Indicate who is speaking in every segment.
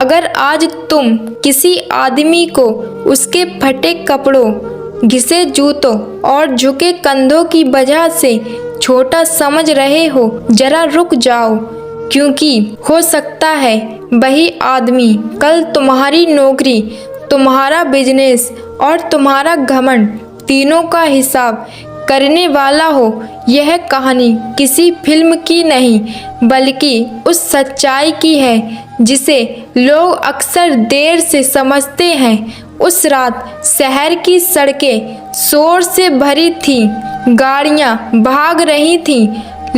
Speaker 1: अगर आज तुम किसी आदमी को उसके फटे कपड़ों, घिसे जूतों और झुके कंधों की वजह से छोटा समझ रहे हो, जरा रुक जाओ, क्योंकि हो सकता है वही आदमी कल तुम्हारी नौकरी, तुम्हारा बिजनेस और तुम्हारा घमंड तीनों का हिसाब करने वाला हो। यह कहानी किसी फिल्म की नहीं, बल्कि उस सच्चाई की है जिसे लोग अक्सर देर से समझते हैं। उस रात शहर की सड़कें शोर से भरी थीं, गाड़ियां भाग रही थीं,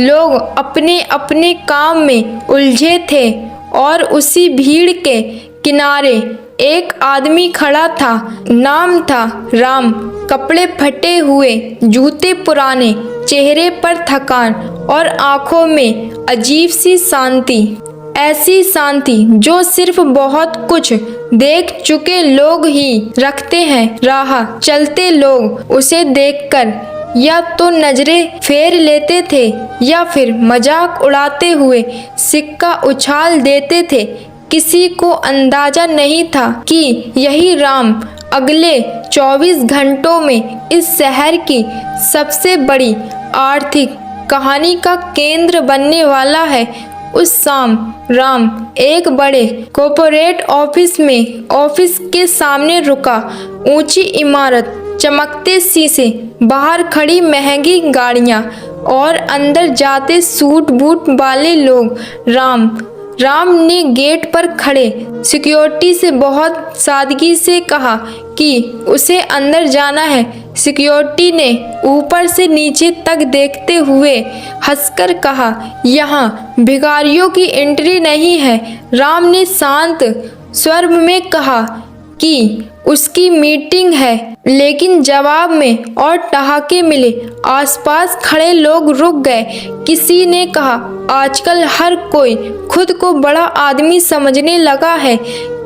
Speaker 1: लोग अपने अपने काम में उलझे थे और उसी भीड़ के किनारे एक आदमी खड़ा था। नाम था राम। कपड़े फटे हुए, जूते पुराने, चेहरे पर थकान और आंखों में अजीब सी शांति। ऐसी शांति जो सिर्फ बहुत कुछ देख चुके लोग ही रखते हैं। राह चलते लोग उसे देखकर या तो नजरें फेर लेते थे या फिर मजाक उड़ाते हुए सिक्का उछाल देते थे। किसी को अंदाजा नहीं था कि यही राम अगले 24 घंटों में इस शहर की सबसे बड़ी आर्थिक कहानी का केंद्र बनने वाला है। उस शाम राम एक बड़े कॉर्पोरेट ऑफिस के सामने रुका। ऊंची इमारत, चमकते शीशे, बाहर खड़ी महंगी गाड़ियां और अंदर जाते सूट बूट वाले लोग। राम ने गेट पर खड़े सिक्योरिटी से बहुत सादगी से कहा कि उसे अंदर जाना है। सिक्योरिटी ने ऊपर से नीचे तक देखते हुए हंसकर कहा, यहाँ भिखारियों की एंट्री नहीं है। राम ने शांत स्वर में कहा कि उसकी मीटिंग है, लेकिन जवाब में और ठहाके मिले। आसपास खड़े लोग रुक गए। किसी ने कहा, आजकल हर कोई खुद को बड़ा आदमी समझने लगा है।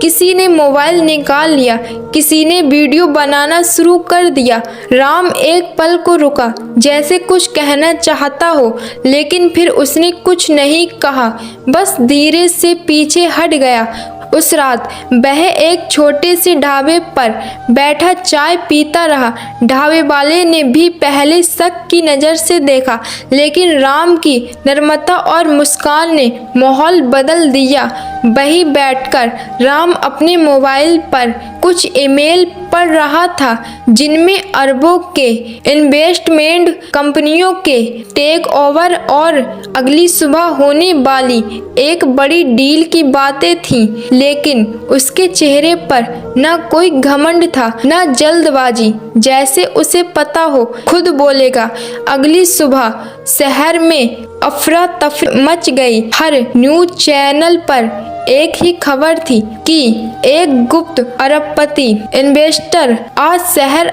Speaker 1: किसी ने मोबाइल निकाल लिया, किसी ने वीडियो बनाना शुरू कर दिया। राम एक पल को रुका, जैसे कुछ कहना चाहता हो, लेकिन फिर उसने कुछ नहीं कहा, बस धीरे से पीछे हट गया। उस रात वह एक छोटे से ढाबे पर बैठा चाय पीता रहा। ढाबे वाले ने भी पहले शक की नज़र से देखा, लेकिन राम की नम्रता और मुस्कान ने माहौल बदल दिया। वहीं बैठकर राम अपने मोबाइल पर कुछ ईमेल पढ़ रहा था, जिनमें अरबों के इन्वेस्टमेंट कंपनियों के टेक ओवर और अगली सुबह होने वाली एक बड़ी डील की बातें थीं। लेकिन उसके चेहरे पर न कोई घमंड था, न जल्दबाजी, जैसे उसे पता हो खुद बोलेगा। अगली सुबह शहर में अफरा तफरी मच गई। हर न्यूज चैनल पर एक ही खबर थी कि एक गुप्त अरबपति इन्वेस्टर आज शहर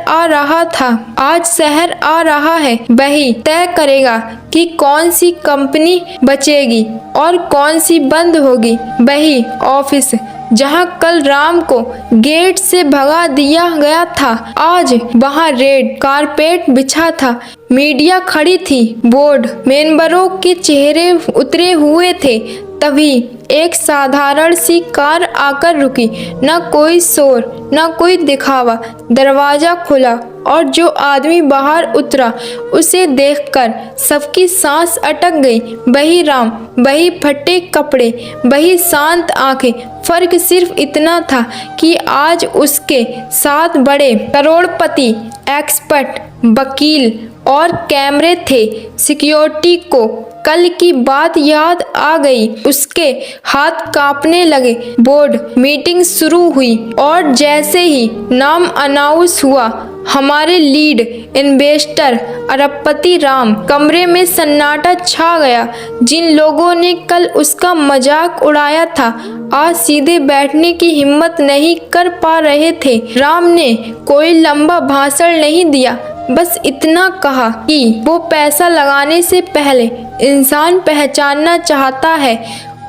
Speaker 1: आ रहा है। वही तय करेगा कि कौन सी कंपनी बचेगी और कौन सी बंद होगी। वही ऑफिस जहां कल राम को गेट से भगा दिया गया था, आज वहां रेड कारपेट बिछा था। मीडिया खड़ी थी, बोर्ड मेंबरों के चेहरे उतरे हुए थे। तभी एक साधारण सी कार आकर रुकी। न कोई शोर, न कोई दिखावा। दरवाजा खुला और जो आदमी बाहर उतरा, उसे देखकर सबकी सांस अटक गई। वही राम, वही फटे कपड़े, वही शांत आंखें। फर्क सिर्फ इतना था कि आज उसके साथ बड़े करोड़पति, एक्सपर्ट, वकील और कैमरे थे। सिक्योरिटी को कल की बात याद आ गई। उसके हाथ कांपने लगे। बोर्ड मीटिंग शुरू हुई और जैसे ही नाम अनाउंस हुआ, हमारे लीड इन्वेस्टर अरबपति राम, कमरे में सन्नाटा छा गया। जिन लोगों ने कल उसका मजाक उड़ाया था, आज सीधे बैठने की हिम्मत नहीं कर पा रहे थे। राम ने कोई लंबा भाषण नहीं दिया, बस इतना कहा कि वो पैसा लगाने से पहले इंसान पहचानना चाहता है।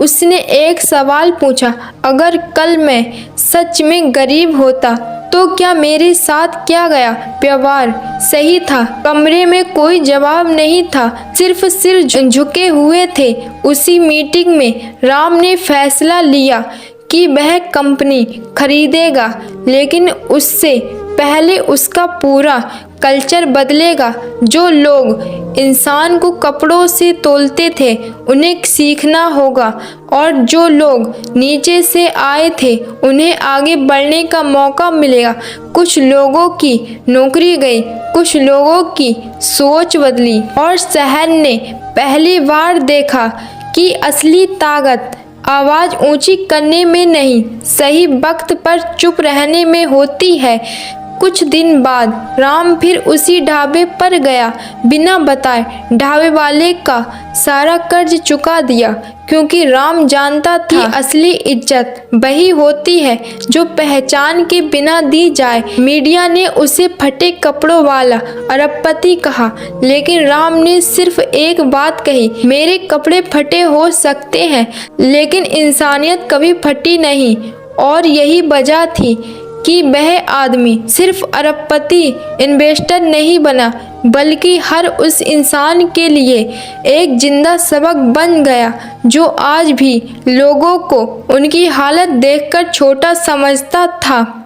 Speaker 1: उसने एक सवाल पूछा, अगर कल मैं सच में गरीब होता तो क्या मेरे साथ किया गया व्यवहार सही था? कमरे में कोई जवाब नहीं था, सिर्फ सिर झुके हुए थे। उसी मीटिंग में राम ने फैसला लिया कि वह कंपनी खरीदेगा, लेकिन उससे पहले उसका पूरा कल्चर बदलेगा। जो लोग इंसान को कपड़ों से तोलते थे उन्हें सीखना होगा, और जो लोग नीचे से आए थे उन्हें आगे बढ़ने का मौका मिलेगा। कुछ लोगों की नौकरी गई, कुछ लोगों की सोच बदली, और शहर ने पहली बार देखा कि असली ताकत आवाज़ ऊंची करने में नहीं, सही वक्त पर चुप रहने में होती है। कुछ दिन बाद राम फिर उसी ढाबे पर गया, बिना बताए ढाबे वाले का सारा कर्ज चुका दिया, क्योंकि राम जानता था कि असली इज्जत वही होती है जो पहचान के बिना दी जाए। मीडिया ने उसे फटे कपड़ों वाला अरबपति कहा, लेकिन राम ने सिर्फ एक बात कही, मेरे कपड़े फटे हो सकते हैं लेकिन इंसानियत कभी फटी नहीं। और यही वजह थी कि वह आदमी सिर्फ अरबपति इन्वेस्टर नहीं बना, बल्कि हर उस इंसान के लिए एक जिंदा सबक बन गया जो आज भी लोगों को उनकी हालत देखकर छोटा समझता था।